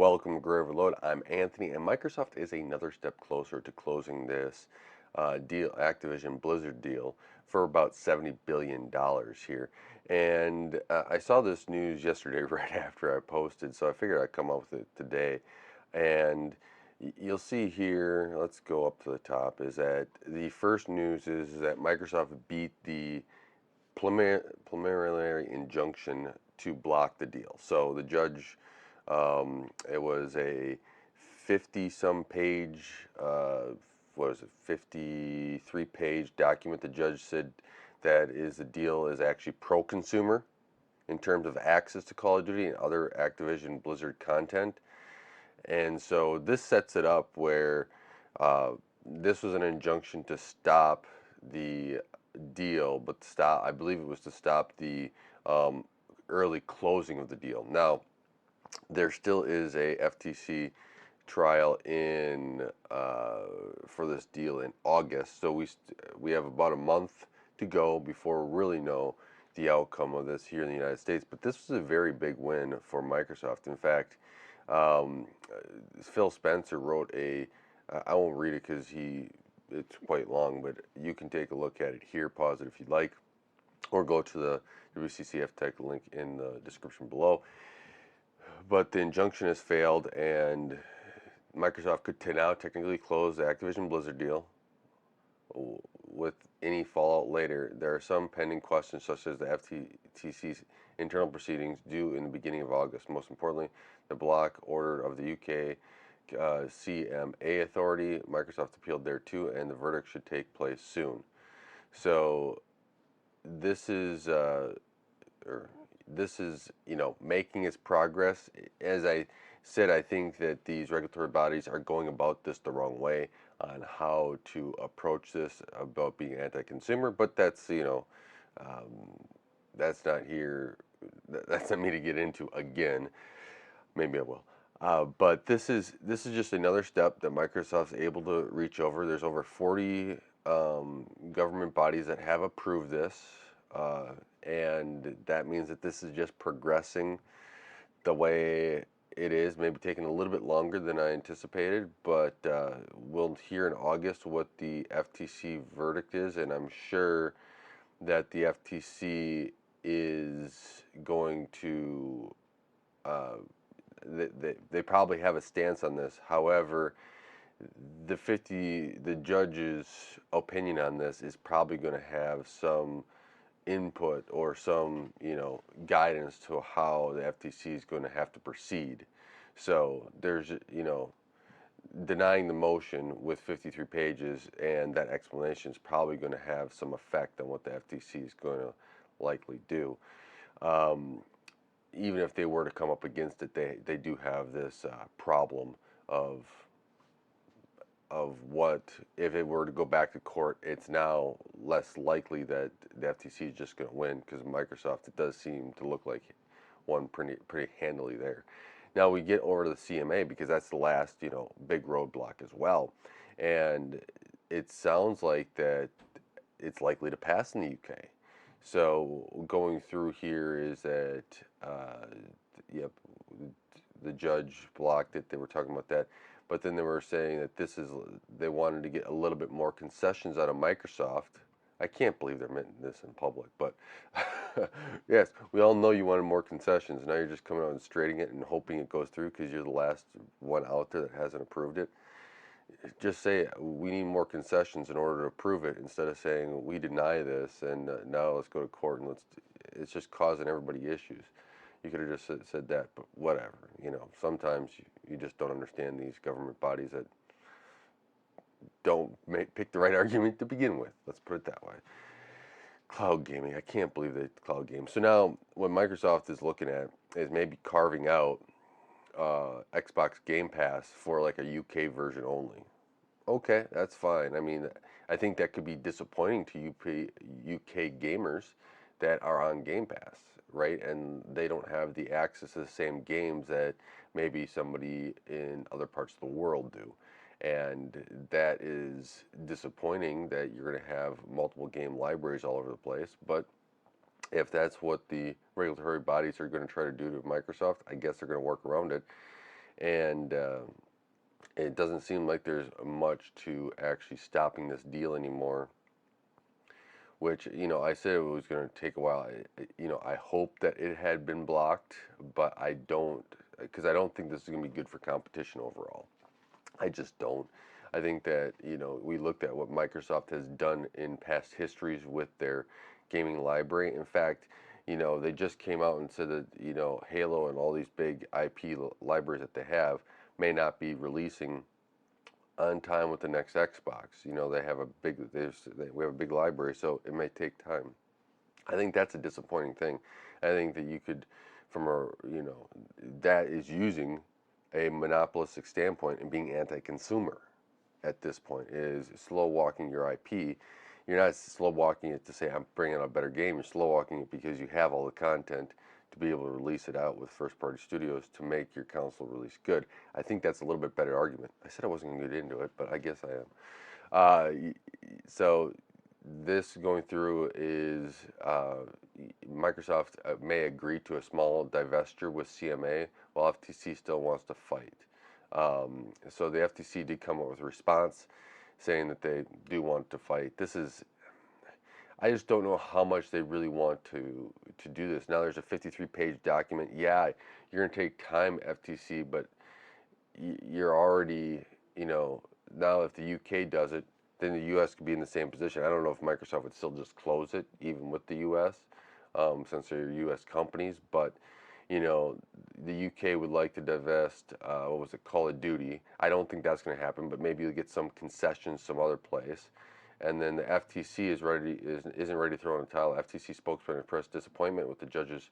Welcome to Grave Reload. I'm Anthony, and Microsoft is another step closer to closing this Activision Blizzard deal for about $70 billion here. And I saw this news yesterday right after I posted, so I figured I'd come up with it today. And you'll see here, let's go up to the top, is that the first news is that Microsoft beat the preliminary injunction to block the deal. So the judge, it was a 50-some page, what is it, 53-page document. The judge said that the deal is actually pro-consumer in terms of access to Call of Duty and other Activision Blizzard content. And so this sets it up where this was an injunction to stop the deal, but I believe it was to stop the early closing of the deal. Now, there still is a FTC trial for this deal in August, so we have about a month to go before we really know the outcome of this here in the United States. But this was a very big win for Microsoft. In fact, Phil Spencer wrote I won't read it because it's quite long, but you can take a look at it here, pause it if you'd like, or go to the WCCF Tech link in the description below. But the injunction has failed, and Microsoft could now technically close the Activision Blizzard deal with any fallout later. There are some pending questions, such as the FTC's internal proceedings due in the beginning of August. Most importantly, the block order of the UK CMA authority. Microsoft appealed there too, and the verdict should take place soon. So this is making its progress. As I said, I think that these regulatory bodies are going about this the wrong way on how to approach this about being anti-consumer, but that's that's not here. That's not me to get into again. Maybe I will. But this is just another step that Microsoft's able to reach over. There's over 40 government bodies that have approved this, and that means that this is just progressing the way it is. Maybe taking a little bit longer than I anticipated, but we'll hear in August what the FTC verdict is, and I'm sure that the FTC is going to they probably have a stance on this. However, the judge's opinion on this is probably going to have some input or some guidance to how the FTC is going to have to proceed. So there's denying the motion with 53 pages, and that explanation is probably going to have some effect on what the FTC is going to likely do. Even if they were to come up against it, they do have this problem of what if it were to go back to court. It's now less likely that the FTC is just going to win, because Microsoft, it does seem to look like won pretty handily there. Now we get over to the CMA, because that's the last big roadblock as well, and it sounds like that it's likely to pass in the UK. So going through here is that yep, the judge blocked it. They were talking about that, but then they were saying that they wanted to get a little bit more concessions out of Microsoft. I can't believe they're admitting this in public, but yes, we all know you wanted more concessions. Now you're just coming out and straightening it and hoping it goes through because you're the last one out there that hasn't approved it. Just say we need more concessions in order to approve it, instead of saying we deny this and now let's go to court and it's just causing everybody issues. You could have just said that, but whatever. Sometimes you just don't understand these government bodies that don't pick the right argument to begin with. Let's put it that way. Cloud gaming. I can't believe they cloud game. So now what Microsoft is looking at is maybe carving out Xbox Game Pass for like a UK version only. Okay, that's fine. I mean, I think that could be disappointing to UK gamers that are on Game Pass, right? And they don't have the access to the same games that maybe somebody in other parts of the world do. And that is disappointing, that you're going to have multiple game libraries all over the place. But if that's what the regulatory bodies are going to try to do to Microsoft, I guess they're going to work around it. and it doesn't seem like there's much to actually stopping this deal anymore. Which, I said it was going to take a while. I hope that it had been blocked, but I don't, because I don't think this is going to be good for competition overall. I just don't. I think that, we looked at what Microsoft has done in past histories with their gaming library. In fact, they just came out and said that, Halo and all these big IP libraries that they have may not be releasing on time with the next Xbox. They have a big, we have a big library, so it may take time. I think that's a disappointing thing. I think that you could, from a, that is using a monopolistic standpoint and being anti-consumer at this point, is slow walking your IP. You're not slow walking it to say I'm bringing out a better game. You're slow walking it because you have all the content to be able to release it out with first party studios to make your console release good. I think that's a little bit better argument. I said I wasn't going to get into it, but I guess I am. So this going through is Microsoft may agree to a small divestiture with CMA while FTC still wants to fight. So the FTC did come up with a response saying that they do want to fight. I just don't know how much they really want to do this. Now there's a 53-page document. Yeah, you're going to take time, FTC, but you're already, now if the UK does it, then the US could be in the same position. I don't know if Microsoft would still just close it, even with the US, since they're US companies, but the UK would like to divest, Call of Duty. I don't think that's going to happen, but maybe you'll get some concessions some other place. And then the FTC isn't ready to throw in the towel. FTC spokesman expressed disappointment with the judge's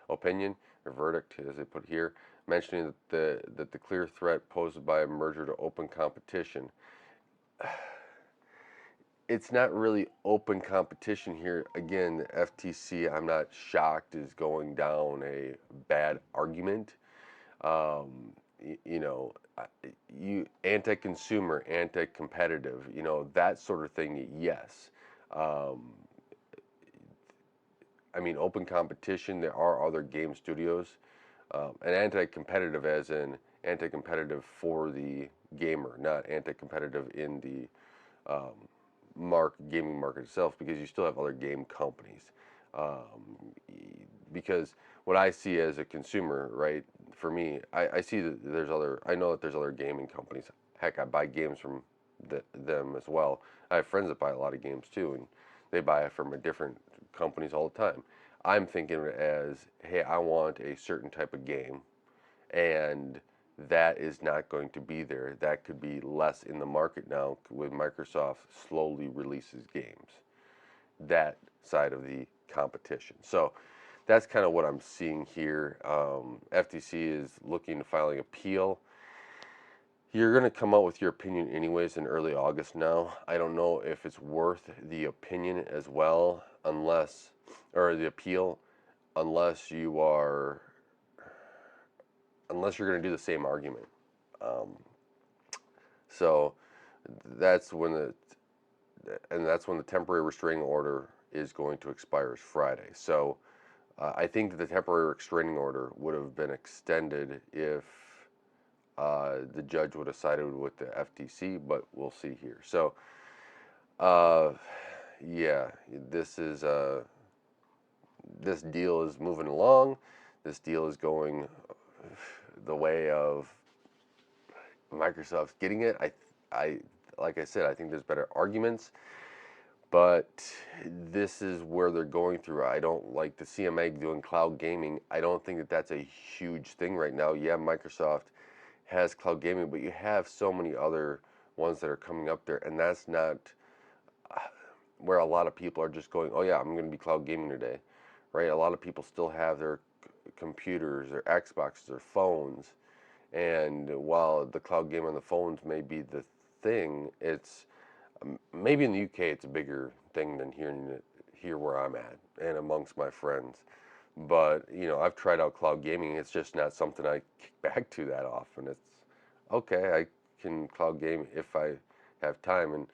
opinion, or verdict, as they put here, mentioning that the clear threat posed by a merger to open competition. It's not really open competition here. Again, the FTC, I'm not shocked, is going down a bad argument. Anti-consumer, anti-competitive, that sort of thing, yes. Open competition, there are other game studios, and anti-competitive as in anti-competitive for the gamer, not anti-competitive in the gaming market itself, because you still have other game companies. Because what I see as a consumer, right, for me, I see that I know that there's other gaming companies. Heck, I buy games from them as well. I have friends that buy a lot of games too, and they buy it from different companies all the time. I'm thinking of it as, hey, I want a certain type of game, and that is not going to be there. That could be less in the market now with Microsoft slowly releases games. That side of the competition. So that's kind of what I'm seeing here. FTC is looking to filing appeal. You're going to come out with your opinion anyways in early August now. I don't know if it's worth the opinion as well, or the appeal, unless you're going to do the same argument. So that's when the temporary restraining order is going to expire, is Friday. So I think that the temporary restraining order would have been extended if the judge would have sided with the FTC, but we'll see here. So, yeah, this deal is moving along. This deal is going the way of Microsoft's getting it. Like I said, I think there's better arguments, but this is where they're going through. I don't like the CMA doing cloud gaming. I don't think that that's a huge thing right now. Yeah, Microsoft has cloud gaming, but you have so many other ones that are coming up there, and that's not where a lot of people are just going, oh yeah, I'm going to be cloud gaming today, right? A lot of people still have their computers, their Xboxes, their phones, and while the cloud game on the phones may be the thing, it's maybe in the UK it's a bigger thing than here where I'm at and amongst my friends. But I've tried out cloud gaming. It's just not something I kick back to that often. It's okay, I can cloud game if I have time, and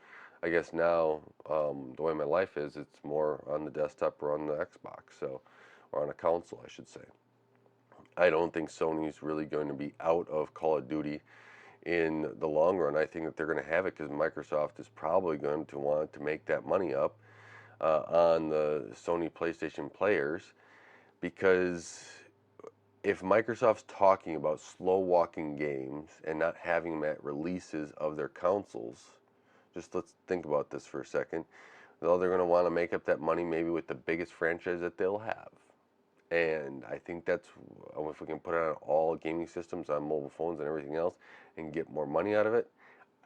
I guess now the way my life is, it's more on the desktop or on the Xbox, or on a console, I should say. I don't think Sony's really going to be out of Call of Duty in the long run. I think that they're going to have it because Microsoft is probably going to want to make that money up on the Sony PlayStation players, because if Microsoft's talking about slow walking games and not having them at releases of their consoles, just let's think about this for a second. Well, they're going to want to make up that money maybe with the biggest franchise that they'll have. And I think that's, if we can put it on all gaming systems, on mobile phones and everything else, and get more money out of it,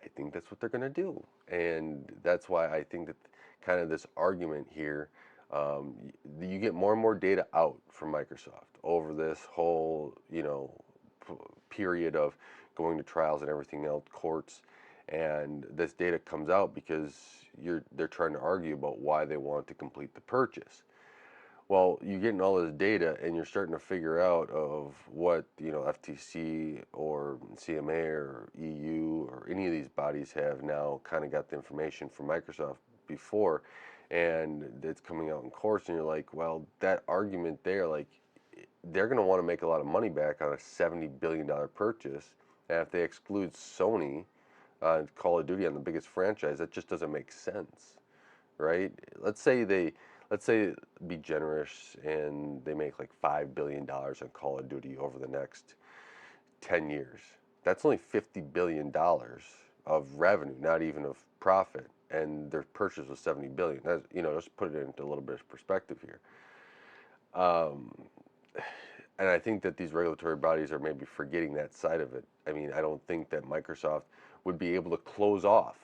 I think that's what they're going to do. And that's why I think that kind of this argument here, you get more and more data out from Microsoft over this whole, period of going to trials and everything else, courts, and this data comes out because they're trying to argue about why they want to complete the purchase. Well, you're getting all this data and you're starting to figure out of what, FTC or CMA or EU or any of these bodies have now kind of got the information from Microsoft before, and it's coming out in courts, and you're like, well, that argument there, like, they're going to want to make a lot of money back on a $70 billion purchase, and if they exclude Sony, Call of Duty on the biggest franchise, that just doesn't make sense, right? Let's say be generous and they make like $5 billion on Call of Duty over the next 10 years. That's only $50 billion of revenue, not even of profit, and their purchase was $70 billion. That's, just put it into a little bit of perspective here. Um, and I think that these regulatory bodies are maybe forgetting that side of it. I mean, I don't think that Microsoft would be able to close off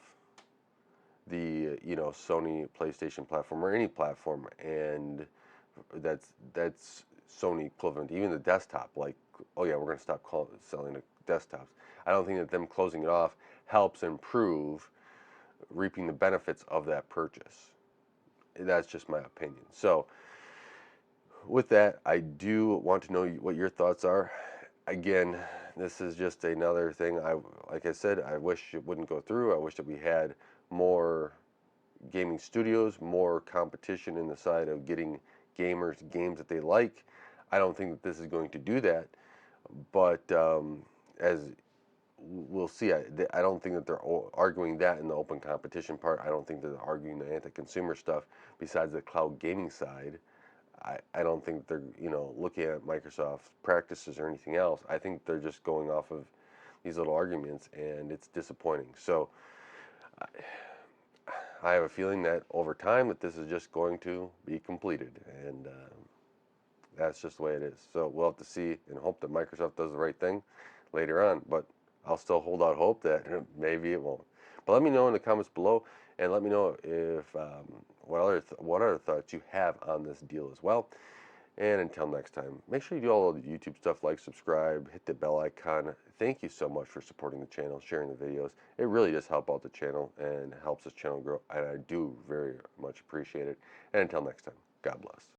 the Sony PlayStation platform or any platform, and that's Sony equivalent, even the desktop. Like, oh yeah, we're going to stop selling the desktops. I don't think that them closing it off helps improve reaping the benefits of that purchase. That's just my opinion. So with that, I do want to know what your thoughts are. Again, this is just another thing. Like I said, I wish it wouldn't go through. I wish that we had more gaming studios, more competition in the side of getting gamers games that they like. I don't think that this is going to do that, but as we'll see, I don't think that they're arguing that in the open competition part. I don't think that they're arguing the anti-consumer stuff besides the cloud gaming side. I don't think they're looking at Microsoft's practices or anything else. I think they're just going off of these little arguments, and it's disappointing. So I have a feeling that over time that this is just going to be completed, and that's just the way it is. So we'll have to see and hope that Microsoft does the right thing later on, but I'll still hold out hope that maybe it won't. But let me know in the comments below, and let me know if what other thoughts you have on this deal as well. And until next time, make sure you do all the YouTube stuff, like, subscribe, hit the bell icon. Thank you so much for supporting the channel, sharing the videos. It really does help out the channel and helps this channel grow, and I do very much appreciate it. And until next time, God bless.